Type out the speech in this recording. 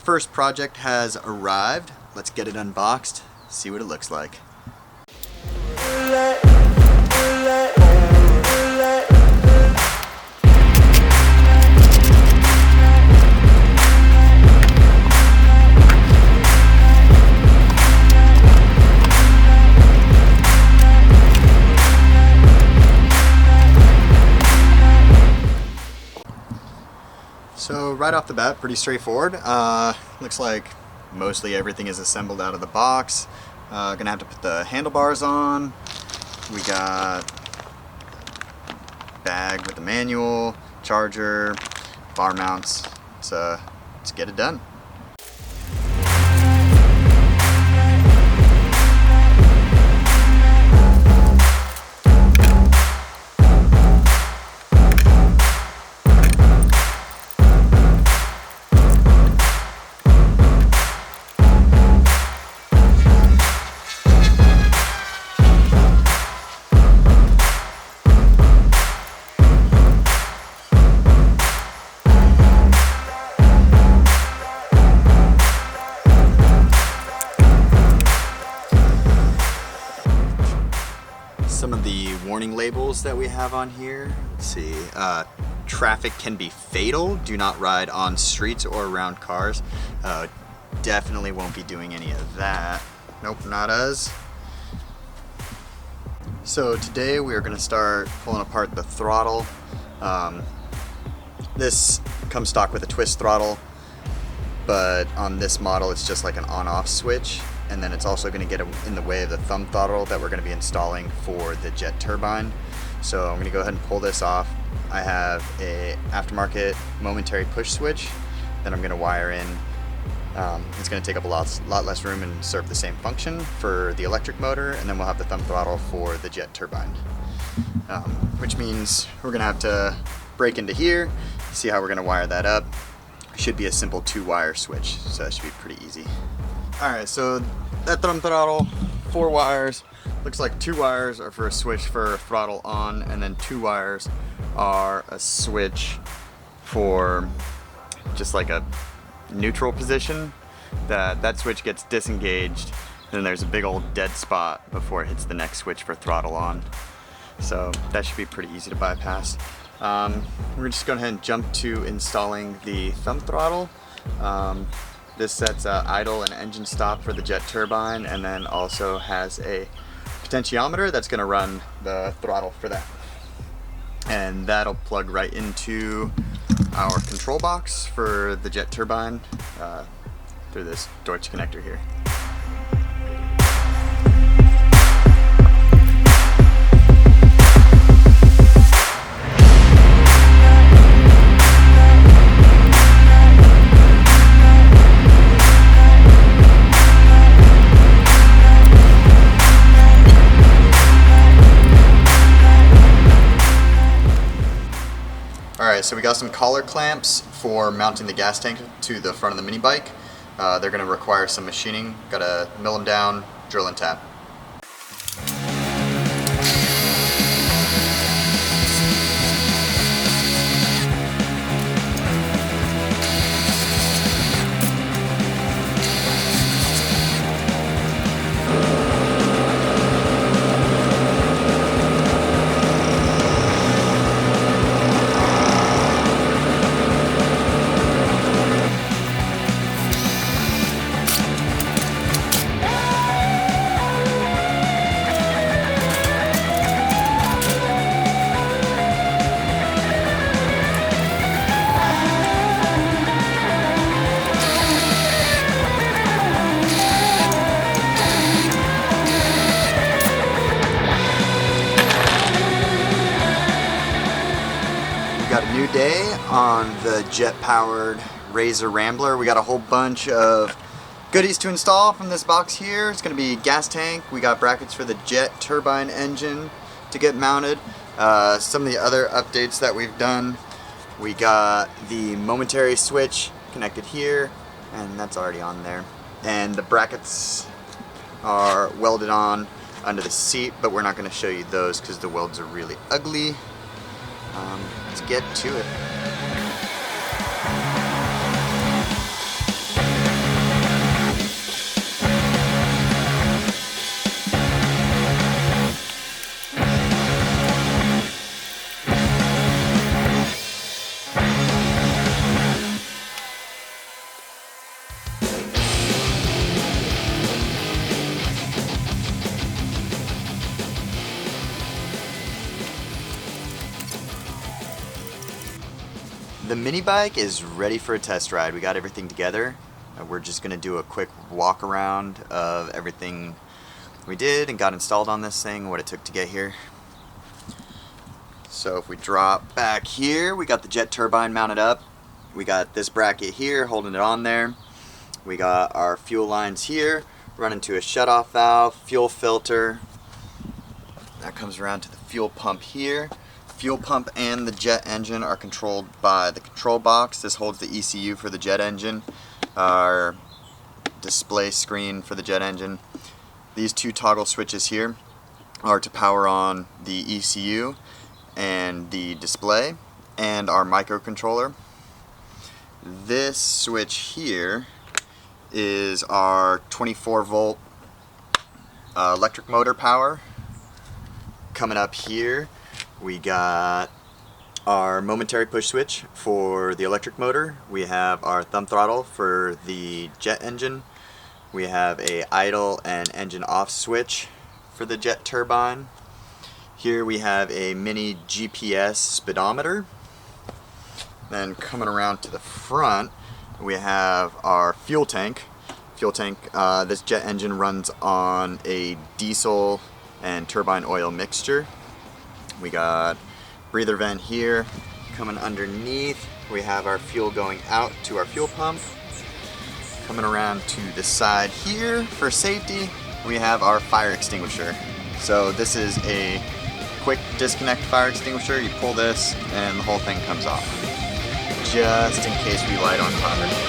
first project has arrived. Let's get it unboxed, see what it looks like. So right off the bat, pretty straightforward. Looks like mostly everything is assembled out of the box. Gonna have to put the handlebars on. We got bag with the manual, charger, bar mounts. Let's get it done. Some of the warning labels that we have on here. Let's see. Traffic can be fatal. Do not ride on streets or around cars. Definitely won't be doing any of that. Nope, not us. So today we are going to start pulling apart the throttle. This comes stock with a twist throttle, but on this model it's just like an on-off switch. And then it's also going to get in the way of the thumb throttle that we're going to be installing for the jet turbine. So I'm going to go ahead and pull this off. I have a aftermarket momentary push switch that I'm going to wire in. It's going to take up a lot less room and serve the same function for the electric motor, and then we'll have the thumb throttle for the jet turbine. Which means we're going to have to break into here, see how we're going to wire that up. It should be a simple 2-wire switch, so that should be pretty easy. Alright, so that thumb throttle, 4 wires. Looks like 2 wires are for a switch for throttle on, and then 2 wires are a switch for just like a neutral position. That switch gets disengaged, and then there's a big old dead spot before it hits the next switch for throttle on. So that should be pretty easy to bypass. We're just going ahead and jump to installing the thumb throttle. This sets idle and engine stop for the jet turbine, and then also has a potentiometer that's going to run the throttle for that. And that'll plug right into our control box for the jet turbine through this Deutsch connector here. Alright, so we got some collar clamps for mounting the gas tank to the front of the mini bike. They're going to require some machining. Got to mill them down, drill and tap. Got a new day on the jet-powered Razor Rambler. We got a whole bunch of goodies to install from this box here. It's going to be gas tank. We got brackets for the jet turbine engine to get mounted. Some of the other updates that we've done. We got the momentary switch connected here, and that's already on there. And the brackets are welded on under the seat, but we're not going to show you those because the welds are really ugly. Let's get to it. The mini bike is ready for a test ride. We got everything together. We're just going to do a quick walk around of everything we did and got installed on this thing, what it took to get here. So if we drop back here, we got the jet turbine mounted up. We got this bracket here holding it on there. We got our fuel lines here running to a shutoff valve, fuel filter. That comes around to the fuel pump here. Fuel pump and the jet engine are controlled by the control box. This holds the ECU for the jet engine, our display screen for the jet engine. These two toggle switches here are to power on the ECU and the display and our microcontroller. This switch here is our 24 volt electric motor power. Coming up here we got our momentary push switch for the electric motor. We have our thumb throttle for the jet engine. We have a idle and engine off switch for the jet turbine. Here we have a mini GPS speedometer. Then coming around to the front, we have our fuel tank. This jet engine runs on a diesel and turbine oil mixture. We got breather vent here. Coming underneath, we have our fuel going out to our fuel pump. Coming around to the side here for safety, we have our fire extinguisher. So this is a quick disconnect fire extinguisher. You pull this and the whole thing comes off, just in case we light on fire.